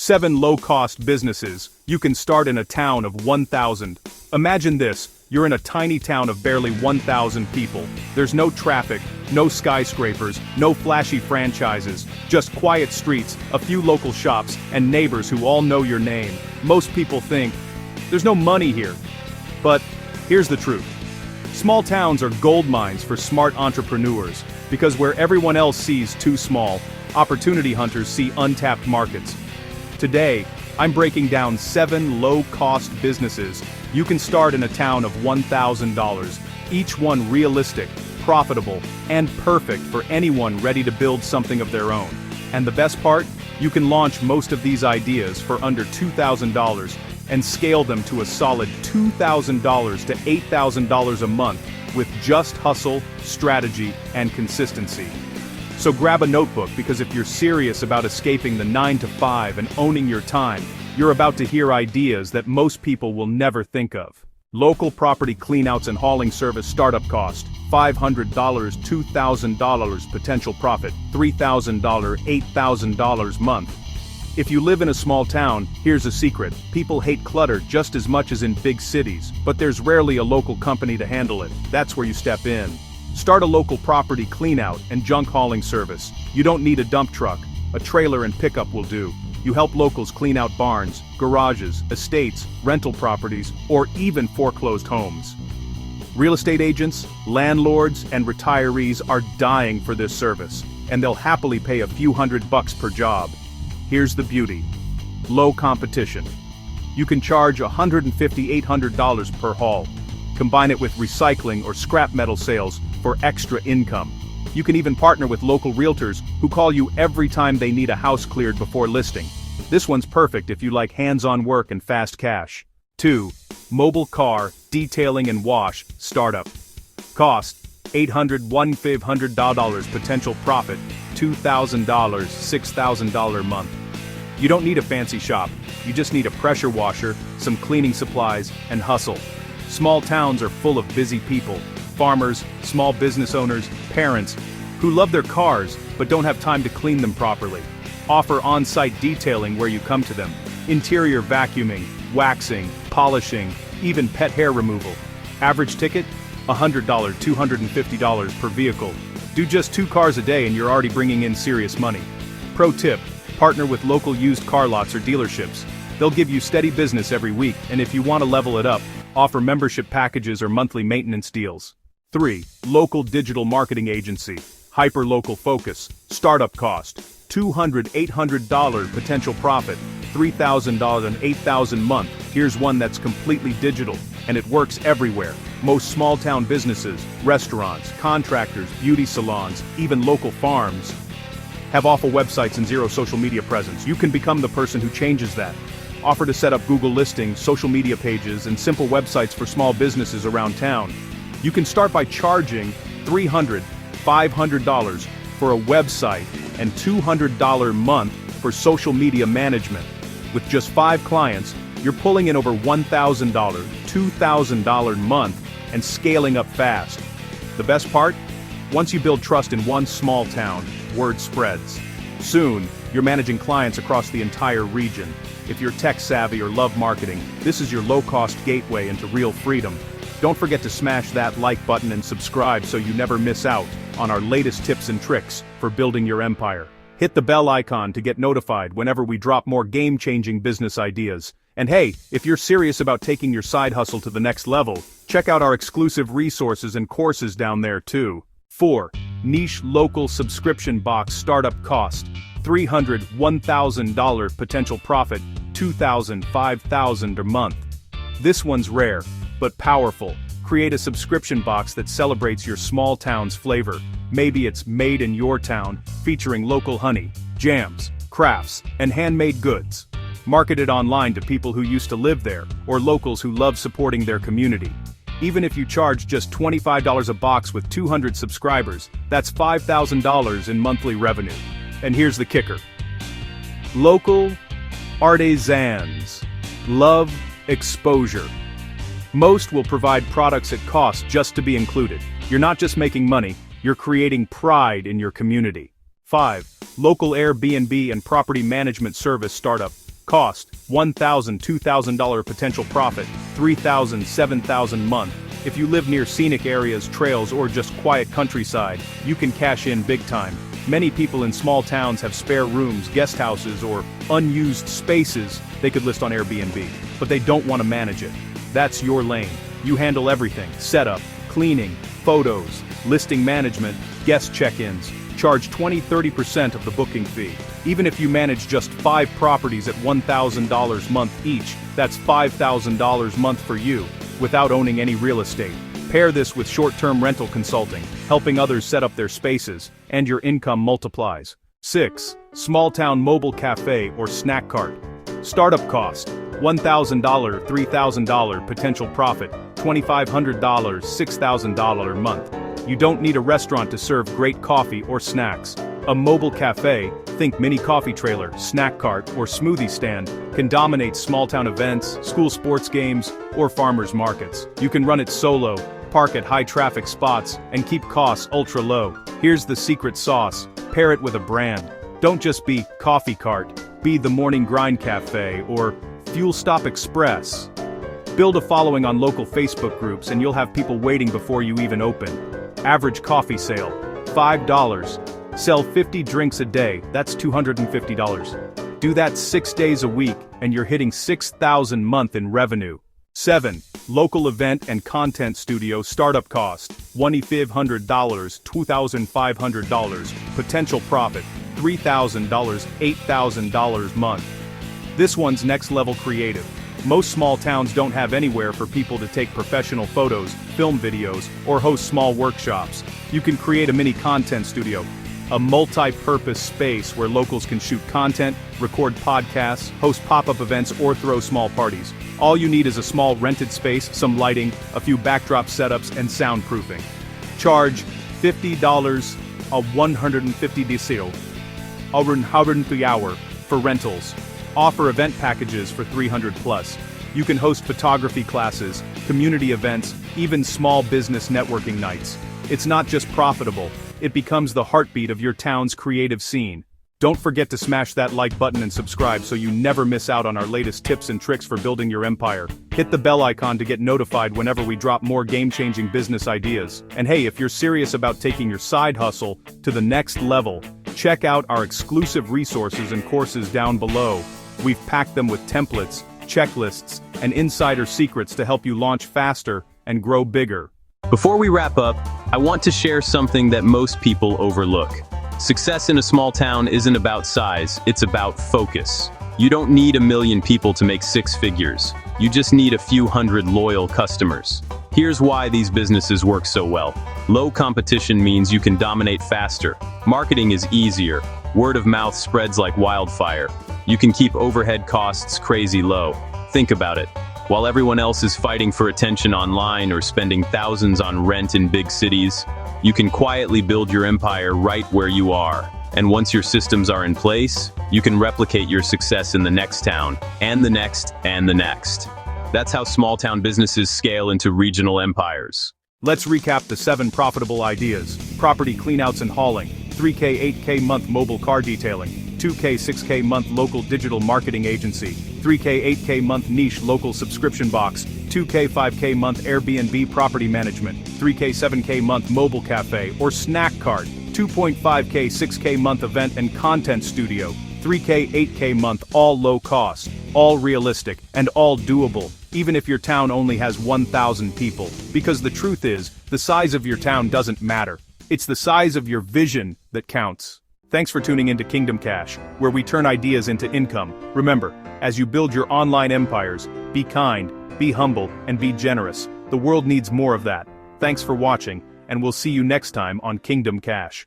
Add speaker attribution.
Speaker 1: 7 low-cost businesses you can start in a town of 1,000. Imagine this, you're in a tiny town of barely 1,000 people. There's no traffic, no skyscrapers, no flashy franchises, just quiet streets, a few local shops, and neighbors who all know your name. Most people think, there's no money here. But here's the truth. Small towns are gold mines for smart entrepreneurs, because where everyone else sees too small, opportunity hunters see untapped markets. Today, I'm breaking down 7 low-cost businesses you can start in a town of $1,000, each one realistic, profitable, and perfect for anyone ready to build something of their own. And the best part? You can launch most of these ideas for under $2,000 and scale them to a solid $2,000 to $8,000 a month with just hustle, strategy, and consistency. So grab a notebook, because if you're serious about escaping the 9 to 5 and owning your time, you're about to hear ideas that most people will never think of. Local property cleanouts and hauling service startup cost, $500, $2,000 potential profit, $3,000, $8,000 month. If you live in a small town, here's a secret. People hate clutter just as much as in big cities, but there's rarely a local company to handle it. That's where you step in. Start a local property cleanout and junk hauling service. You don't need a dump truck. A trailer and pickup will do. You help locals clean out barns, garages, estates, rental properties, or even foreclosed homes. Real estate agents, landlords, and retirees are dying for this service, and they'll happily pay a few $100 per job. Here's the beauty. Low competition. You can charge $150 to $800 per haul. Combine it with recycling or scrap metal sales for extra income. You can even partner with local realtors who call you every time they need a house cleared before listing. This one's perfect if you like hands-on work and fast cash. 2. Mobile car, detailing and wash, startup. Cost, $800 to $1,500 potential profit, $2,000, $6,000 a month. You don't need a fancy shop, you just need a pressure washer, some cleaning supplies, and hustle. Small towns are full of busy people, farmers, small business owners, parents, who love their cars but don't have time to clean them properly. Offer on-site detailing where you come to them, interior vacuuming, waxing, polishing, even pet hair removal. Average ticket? $100, $250 per vehicle. Do just 2 cars a day and you're already bringing in serious money. Pro tip, partner with local used car lots or dealerships. They'll give you steady business every week, and if you want to level it up, offer membership packages or monthly maintenance deals. 3. Local digital marketing agency. Hyper-local focus. Startup cost, $200 to $800 potential profit, $3,000 and $8,000 month. Here's one that's completely digital, and it works everywhere. Most small-town businesses, restaurants, contractors, beauty salons, even local farms, have awful websites and zero social media presence. You can become the person who changes that. Offer to set up Google listings, social media pages, and simple websites for small businesses around town. You can start by charging $300, $500 for a website and $200 a month for social media management. With just 5 clients, you're pulling in over $1,000, $2,000 a month, and scaling up fast. The best part? Once you build trust in one small town, word spreads. Soon, you're managing clients across the entire region. If you're tech-savvy or love marketing, this is your low-cost gateway into real freedom. Don't forget to smash that like button and subscribe so you never miss out on our latest tips and tricks for building your empire. Hit the bell icon to get notified whenever we drop more game-changing business ideas. And hey, if you're serious about taking your side hustle to the next level, check out our exclusive resources and courses down there too. 4. Niche local subscription box startup cost, $300 to $1,000 potential profit, $2,000 $5,000 a month. This one's rare, but powerful. Create a subscription box that celebrates your small town's flavor. Maybe it's made in your town, featuring local honey, jams, crafts, and handmade goods. Market it online to people who used to live there, or locals who love supporting their community. Even if you charge just $25 a box with 200 subscribers, that's $5,000 in monthly revenue. And here's the kicker. Local artisans love exposure. Most will provide products at cost just to be included. You're not just making money, you're creating pride in your community. 5. Local Airbnb and property management service startup. Cost, $1,000, $2,000 potential profit, $3,000, $7,000 month. If you live near scenic areas, trails, or just quiet countryside, you can cash in big time. Many people in small towns have spare rooms, guest houses, or unused spaces they could list on Airbnb, but they don't want to manage it. That's your lane. You handle everything: setup, cleaning, photos, listing management, guest check-ins. Charge 20–30% of the booking fee. Even if you manage just 5 properties at $1,000 month each, that's $5,000 month for you, without owning any real estate. Pair this with short-term rental consulting, helping others set up their spaces, and your income multiplies. 6. Small-town mobile cafe or snack cart. Startup cost, $1,000, $3,000 potential profit, $2,500, $6,000 month. You don't need a restaurant to serve great coffee or snacks. A mobile cafe, think mini coffee trailer, snack cart, or smoothie stand, can dominate small-town events, school sports games, or farmers markets. You can run it solo, park at high-traffic spots, and keep costs ultra-low. Here's the secret sauce: pair it with a brand. Don't just be Coffee Cart, be the Morning Grind Cafe or Fuel Stop Express. Build a following on local Facebook groups and you'll have people waiting before you even open. Average coffee sale, $5. Sell 50 drinks a day, that's $250. Do that 6 days a week, and you're hitting $6,000 month in revenue. 7. Local event and content studio startup cost, $2,500, $2,500. Potential profit, $3,000, $8,000 month. This one's next level creative. Most small towns don't have anywhere for people to take professional photos, film videos, or host small workshops. You can create a mini content studio, a multi-purpose space where locals can shoot content, record podcasts, host pop-up events, or throw small parties. All you need is a small rented space, some lighting, a few backdrop setups, and soundproofing. Charge $50 a 150 diesel, $100 hour for rentals. Offer event packages for $300+. You can host photography classes, community events, even small business networking nights. It's not just profitable, it becomes the heartbeat of your town's creative scene. Don't forget to smash that like button and subscribe so you never miss out on our latest tips and tricks for building your empire. Hit the bell icon to get notified whenever we drop more game-changing business ideas. And hey, if you're serious about taking your side hustle to the next level, check out our exclusive resources and courses down below. We've packed them with templates, checklists, and insider secrets to help you launch faster and grow bigger.
Speaker 2: Before we wrap up, I want to share something that most people overlook. Success in a small town isn't about size, it's about focus. You don't need 1 million people to make 6 figures. You just need a few hundred loyal customers. Here's why these businesses work so well. Low competition means you can dominate faster. Marketing is easier. Word of mouth spreads like wildfire. You can keep overhead costs crazy low. Think about it. While everyone else is fighting for attention online or spending thousands on rent in big cities, you can quietly build your empire right where you are. And once your systems are in place, you can replicate your success in the next town, and the next, and the next. That's how small-town businesses scale into regional empires.
Speaker 1: Let's recap the 7 profitable ideas. Property cleanouts and hauling, $3K, $8K month mobile car detailing, $2K, $6K month local digital marketing agency, $3K, $8K month niche local subscription box, $2K, $5K month Airbnb property management, $3K, $7K month mobile cafe or snack cart, $2.5K, $6K month event and content studio, $3K, $8K month, all low cost, all realistic, and all doable, even if your town only has 1,000 people. Because the truth is, the size of your town doesn't matter. It's the size of your vision that counts. Thanks for tuning into Kingdom Cash, where we turn ideas into income. Remember, as you build your online empires, be kind, be humble, and be generous. The world needs more of that. Thanks for watching, and we'll see you next time on Kingdom Cash.